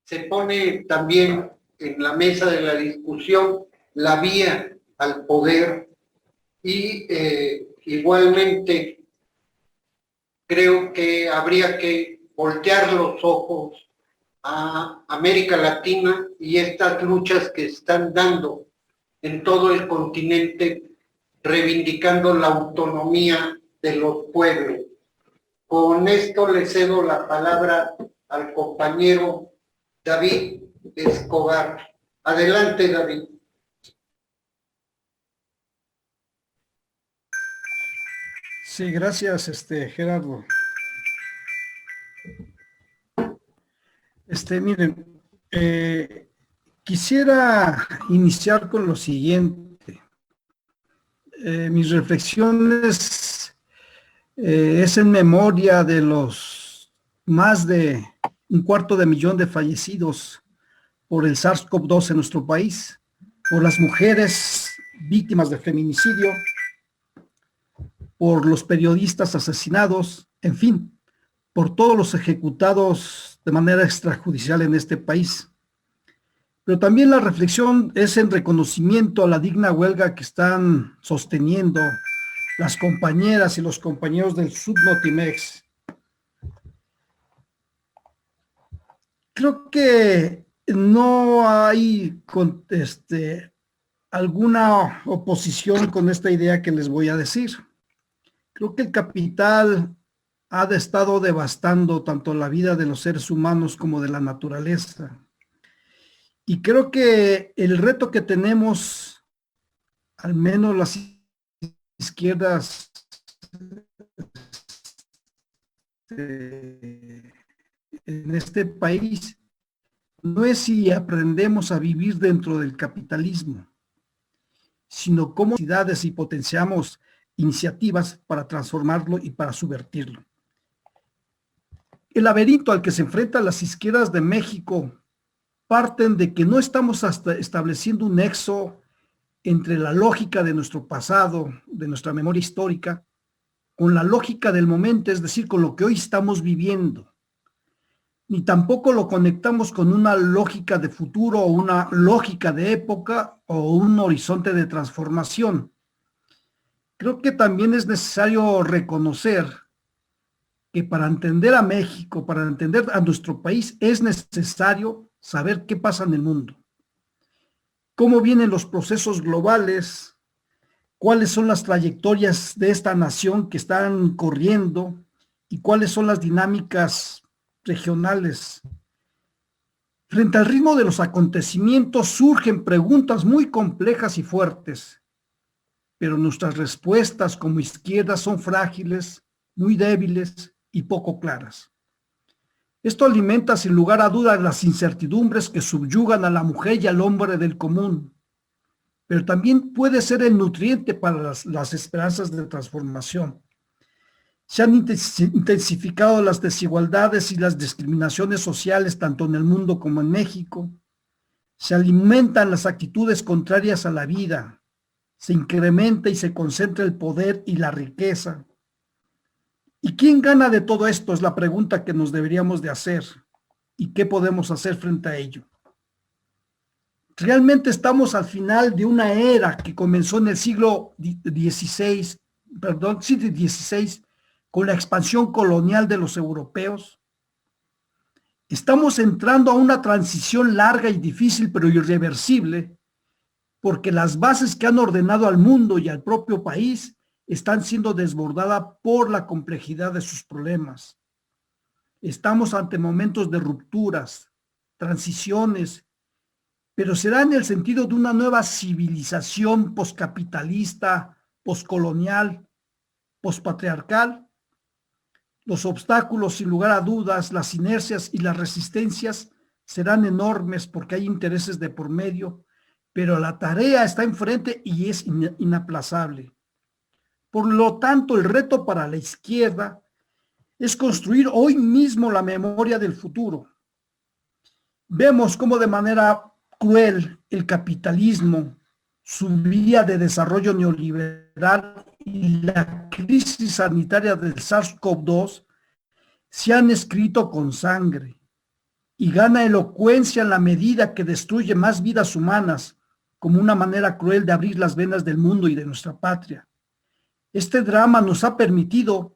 se pone también en la mesa de la discusión la vía al poder y igualmente creo que habría que voltear los ojos a América Latina y estas luchas que están dando en todo el continente, reivindicando la autonomía de los pueblos. Con esto le cedo la palabra al compañero David Escobar. Adelante, David. Sí, gracias, Gerardo. Miren, quisiera iniciar con lo siguiente. Mis reflexiones es en memoria de los más de 250,000 de fallecidos por el SARS-CoV-2 en nuestro país, por las mujeres víctimas de feminicidio, por los periodistas asesinados, en fin, por todos los ejecutados de manera extrajudicial en este país. Pero también la reflexión es en reconocimiento a la digna huelga que están sosteniendo las compañeras y los compañeros del Subnotimex. Creo que no hay alguna oposición con esta idea que les voy a decir. Creo que el capital ha estado devastando tanto la vida de los seres humanos como de la naturaleza. Y creo que el reto que tenemos, al menos las izquierdas en este país, no es si aprendemos a vivir dentro del capitalismo, sino cómo necesidades y potenciamos iniciativas para transformarlo y para subvertirlo. El laberinto al que se enfrentan las izquierdas de México parten de que no estamos estableciendo un nexo entre la lógica de nuestro pasado, de nuestra memoria histórica, con la lógica del momento, es decir, con lo que hoy estamos viviendo. Ni tampoco lo conectamos con una lógica de futuro o una lógica de época o un horizonte de transformación. Creo que también es necesario reconocer que para entender a México, para entender a nuestro país, es necesario saber qué pasa en el mundo, cómo vienen los procesos globales, cuáles son las trayectorias de esta nación que están corriendo y cuáles son las dinámicas regionales. Frente al ritmo de los acontecimientos surgen preguntas muy complejas y fuertes, pero nuestras respuestas como izquierda son frágiles, muy débiles y poco claras. Esto alimenta sin lugar a dudas las incertidumbres que subyugan a la mujer y al hombre del común, pero también puede ser el nutriente para las esperanzas de transformación. Se han intensificado las desigualdades y las discriminaciones sociales tanto en el mundo como en México. Se alimentan las actitudes contrarias a la vida. Se incrementa y se concentra el poder y la riqueza. ¿Y quién gana de todo esto? Es la pregunta que nos deberíamos de hacer. ¿Y qué podemos hacer frente a ello? Realmente estamos al final de una era que comenzó en el siglo XVI, con la expansión colonial de los europeos. Estamos entrando a una transición larga y difícil, pero irreversible, porque las bases que han ordenado al mundo y al propio país están siendo desbordadas por la complejidad de sus problemas. Estamos ante momentos de rupturas, transiciones, pero será en el sentido de una nueva civilización poscapitalista, poscolonial, pospatriarcal. Los obstáculos, sin lugar a dudas, las inercias y las resistencias serán enormes porque hay intereses de por medio, pero la tarea está enfrente y es inaplazable. Por lo tanto, el reto para la izquierda es construir hoy mismo la memoria del futuro. Vemos cómo de manera cruel el capitalismo, su vía de desarrollo neoliberal y la crisis sanitaria del SARS-CoV-2 se han escrito con sangre. y gana elocuencia en la medida que destruye más vidas humanas como una manera cruel de abrir las venas del mundo y de nuestra patria. Este drama nos ha permitido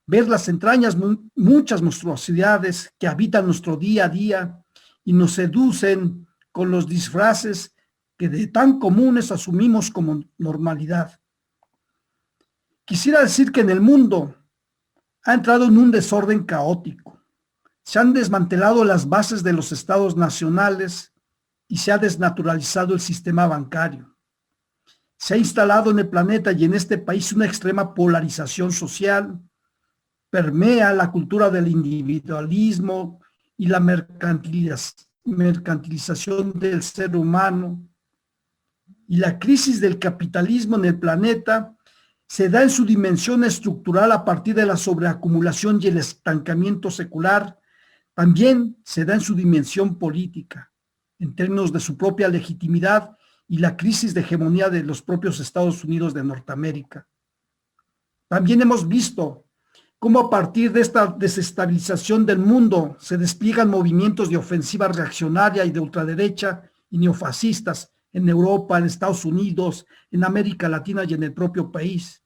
ver las entrañas muchas monstruosidades que habitan nuestro día a día y nos seducen con los disfraces que de tan comunes asumimos como normalidad. Quisiera decir que en el mundo ha entrado en un desorden caótico. Se han desmantelado las bases de los estados nacionales y se ha desnaturalizado el sistema bancario. Se ha instalado en el planeta y en este país una extrema polarización social, permea la cultura del individualismo y la mercantilización del ser humano, y la crisis del capitalismo en el planeta se da en su dimensión estructural a partir de la sobreacumulación y el estancamiento secular. También se da en su dimensión política, en términos de su propia legitimidad y la crisis de hegemonía de los propios Estados Unidos de Norteamérica. También hemos visto cómo a partir de esta desestabilización del mundo se despliegan movimientos de ofensiva reaccionaria y de ultraderecha y neofascistas en Europa, en Estados Unidos, en América Latina y en el propio país.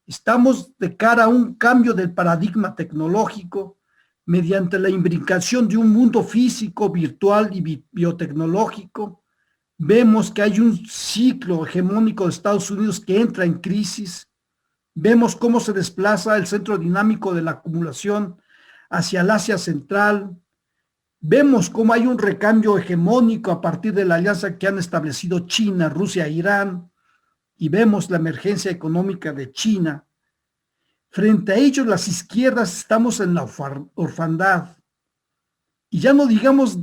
Estamos de cara a un cambio del paradigma tecnológico mediante la imbricación de un mundo físico, virtual y biotecnológico. Vemos que hay un ciclo hegemónico de Estados Unidos que entra en crisis. Vemos cómo se desplaza el centro dinámico de la acumulación hacia el Asia Central. Vemos cómo hay un recambio hegemónico a partir de la alianza que han establecido China, Rusia e Irán. Y vemos la emergencia económica de China. Frente a ellos, las izquierdas estamos en la orfandad. Y ya no digamos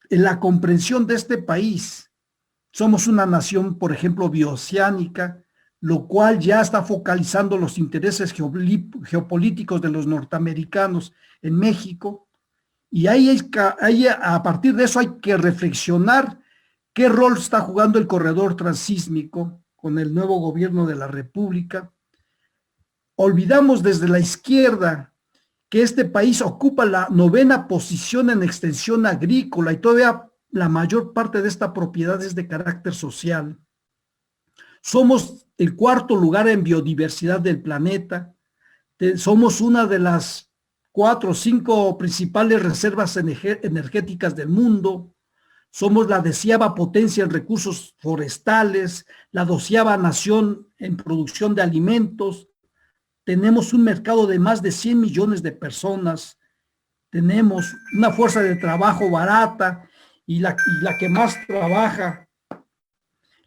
en la comprensión de este país. Somos una nación, por ejemplo, bioceánica, lo cual ya está focalizando los intereses geopolíticos de los norteamericanos en México. Y a partir de eso hay que reflexionar qué rol está jugando el corredor transísmico con el nuevo gobierno de la República. Olvidamos desde la izquierda que este país ocupa la 9ª posición en extensión agrícola y todavía la mayor parte de esta propiedad es de carácter social. Somos el 4º lugar en biodiversidad del planeta. Somos una de las 4 o 5 principales reservas energéticas del mundo. Somos la 10ª potencia en recursos forestales, la 12ª nación en producción de alimentos. Tenemos un mercado de más de 100 millones de personas. Tenemos una fuerza de trabajo barata y la que más trabaja.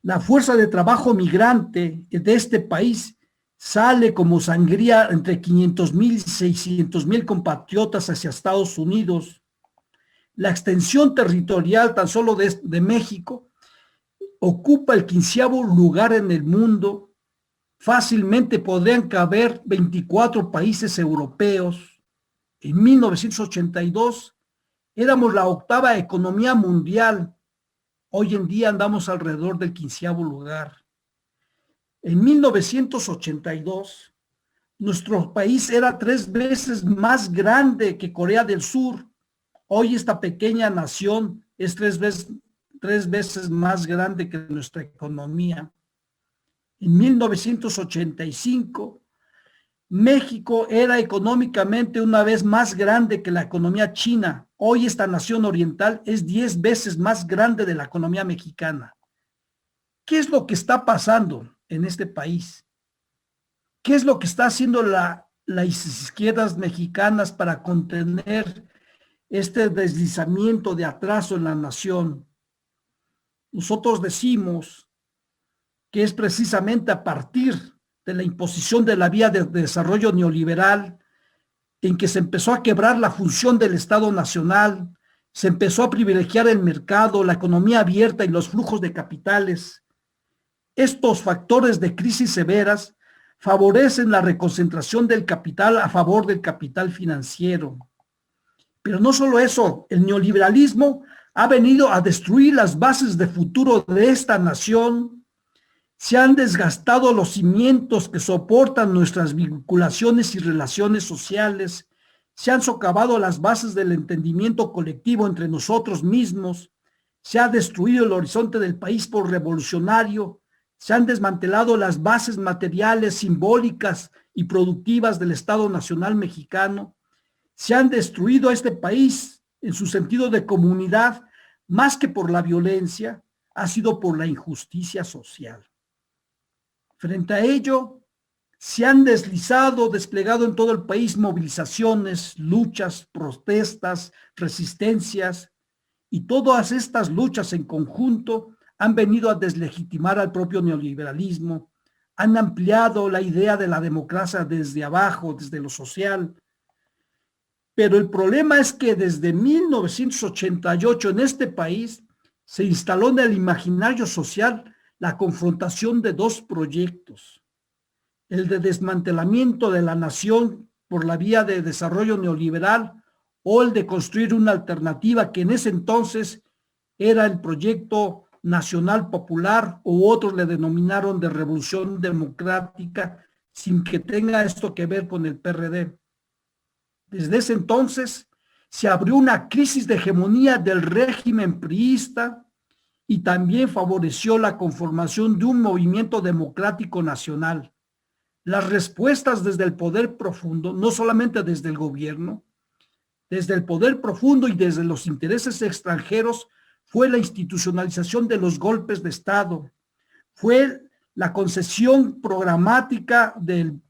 La fuerza de trabajo migrante de este país sale como sangría entre 500,000 y 600,000 compatriotas hacia Estados Unidos. La extensión territorial tan solo de México ocupa el 15º lugar en el mundo. Fácilmente podrían caber 24 países europeos. En 1982 éramos la 8ª economía mundial. Hoy en día andamos alrededor del 15º lugar. En 1982, nuestro país era 3 veces más grande que Corea del Sur. Hoy esta pequeña nación es 3 veces más grande que nuestra economía. En 1985, México era económicamente una vez más grande que la economía china. Hoy esta nación oriental es 10 veces más grande de la economía mexicana. ¿Qué es lo que está pasando en este país? ¿Qué es lo que está haciendo las izquierdas mexicanas para contener este deslizamiento de atraso en la nación? Nosotros decimos que es precisamente a partir de la imposición de la vía de desarrollo neoliberal en que se empezó a quebrar la función del Estado Nacional, se empezó a privilegiar el mercado, la economía abierta y los flujos de capitales. Estos factores de crisis severas favorecen la reconcentración del capital a favor del capital financiero. Pero no solo eso, el neoliberalismo ha venido a destruir las bases de futuro de esta nación. Se han desgastado los cimientos que soportan nuestras vinculaciones y relaciones sociales se han socavado las bases del entendimiento colectivo entre nosotros mismos, se ha destruido el horizonte del país por revolucionario, se han desmantelado las bases materiales, simbólicas y productivas del Estado Nacional Mexicano, se han destruido a este país en su sentido de comunidad, más que por la violencia, ha sido por la injusticia social. Frente a ello, se han deslizado, desplegado en todo el país movilizaciones, luchas, protestas, resistencias, y todas estas luchas en conjunto han venido a deslegitimar al propio neoliberalismo, han ampliado la idea de la democracia desde abajo, desde lo social. Pero el problema es que desde 1988 en este país se instaló en el imaginario social la confrontación de dos proyectos: el de desmantelamiento de la nación por la vía de desarrollo neoliberal o el de construir una alternativa que en ese entonces era el proyecto nacional popular, o otros le denominaron de revolución democrática, sin que tenga esto que ver con el PRD. Desde ese entonces se abrió una crisis de hegemonía del régimen priista y también favoreció la conformación de un movimiento democrático nacional. Las respuestas desde el poder profundo, no solamente desde el gobierno, desde el poder profundo y desde los intereses extranjeros, fue la institucionalización de los golpes de Estado, fue la concesión programática del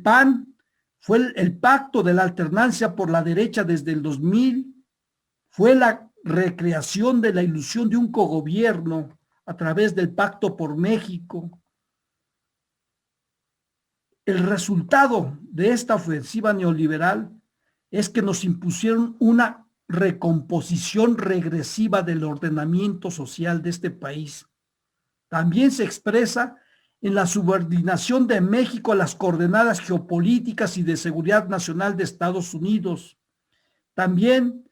PAN, fue el pacto de la alternancia por la derecha desde el 2000, fue la recreación de la ilusión de un cogobierno a través del Pacto por México. El resultado de esta ofensiva neoliberal es que nos impusieron una recomposición regresiva del ordenamiento social de este país. También se expresa en la subordinación de México a las coordenadas geopolíticas y de seguridad nacional de Estados Unidos. También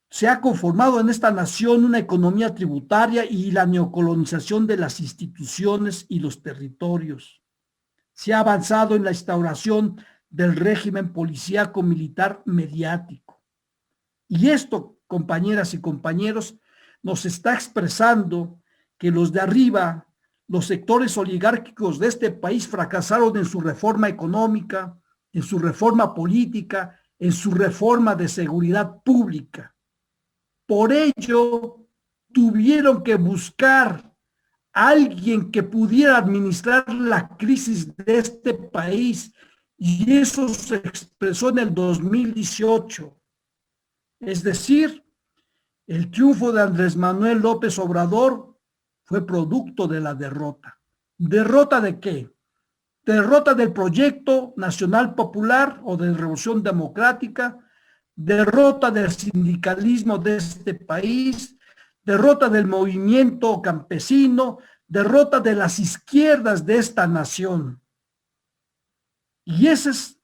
se ha conformado en esta nación una economía tributaria y la neocolonización de las instituciones y los territorios. Se ha avanzado en la instauración del régimen policíaco militar mediático. Y esto, compañeras y compañeros, nos está expresando que los de arriba, los sectores oligárquicos de este país, fracasaron en su reforma económica, en su reforma política, en su reforma de seguridad pública. Por ello, tuvieron que buscar a alguien que pudiera administrar la crisis de este país, y eso se expresó en el 2018. Es decir, el triunfo de Andrés Manuel López Obrador fue producto de la derrota. ¿Derrota de qué? Derrota del proyecto nacional popular o de revolución democrática, derrota del sindicalismo de este país, derrota del movimiento campesino, derrota de las izquierdas de esta nación. Y ese es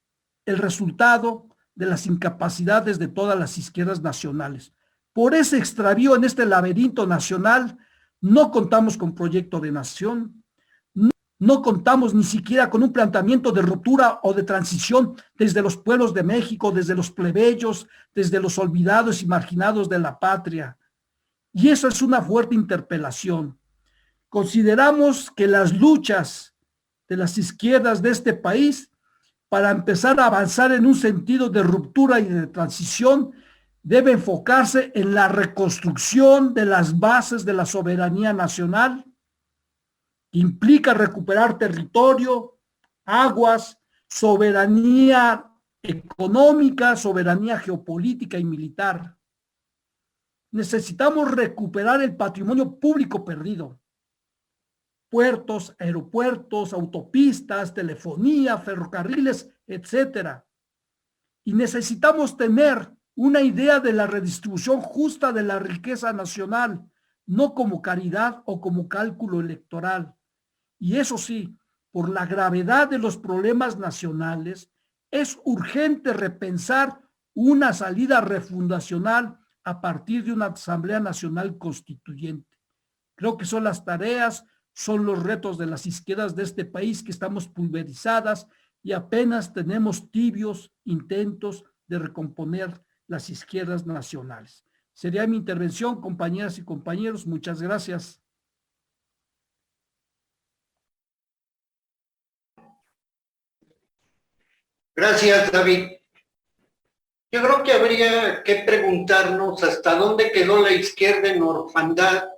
el resultado de las incapacidades de todas las izquierdas nacionales. Por ese extravío en este laberinto nacional, no contamos con proyecto de nación, no contamos ni siquiera con un planteamiento de ruptura o de transición desde los pueblos de México, desde los plebeyos, desde los olvidados y marginados de la patria. Y eso es una fuerte interpelación. Consideramos que las luchas de las izquierdas de este país, para empezar a avanzar en un sentido de ruptura y de transición, debe enfocarse en la reconstrucción de las bases de la soberanía nacional, que implica recuperar territorio, aguas, soberanía económica, soberanía geopolítica y militar. Necesitamos recuperar el patrimonio público perdido: puertos, aeropuertos, autopistas, telefonía, ferrocarriles, etcétera. Y necesitamos tener una idea de la redistribución justa de la riqueza nacional, no como caridad o como cálculo electoral. Y eso sí, por la gravedad de los problemas nacionales, es urgente repensar una salida refundacional a partir de una Asamblea Nacional Constituyente. Creo que son las tareas, son los retos de las izquierdas de este país, que estamos pulverizadas, y apenas tenemos tibios intentos de recomponer las izquierdas nacionales. Sería mi intervención, compañeras y compañeros. Muchas gracias. Gracias, David. Yo creo que habría que preguntarnos hasta dónde quedó la izquierda en orfandad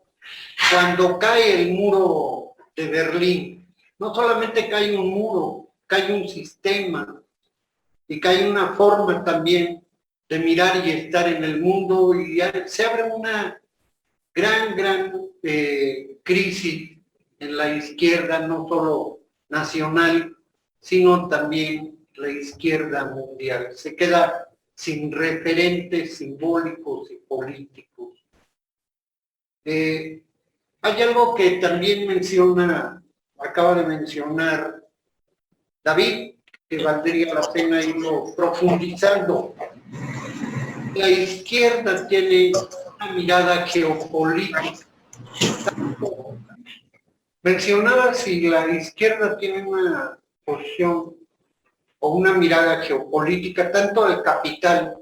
cuando cae el muro de Berlín. No solamente cae un muro, cae un sistema y cae una forma también de mirar y estar en el mundo, y se abre una gran crisis en la izquierda, no solo nacional, sino también la izquierda mundial. Se queda sin referentes simbólicos y políticos. Hay algo que también acaba de mencionar David, que valdría la pena irlo profundizando. La izquierda tiene una mirada geopolítica. Mencionaba si la izquierda tiene una posición o una mirada geopolítica tanto del capital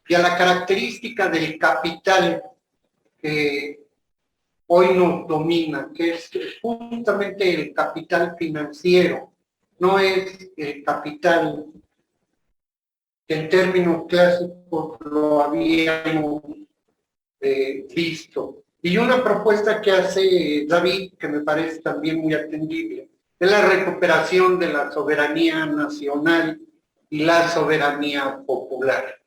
y a la característica del capital que hoy nos domina, que es justamente el capital financiero, no es el capital que en términos clásicos lo habíamos visto. Y una propuesta que hace David, que me parece también muy atendible, es la recuperación de la soberanía nacional y la soberanía popular.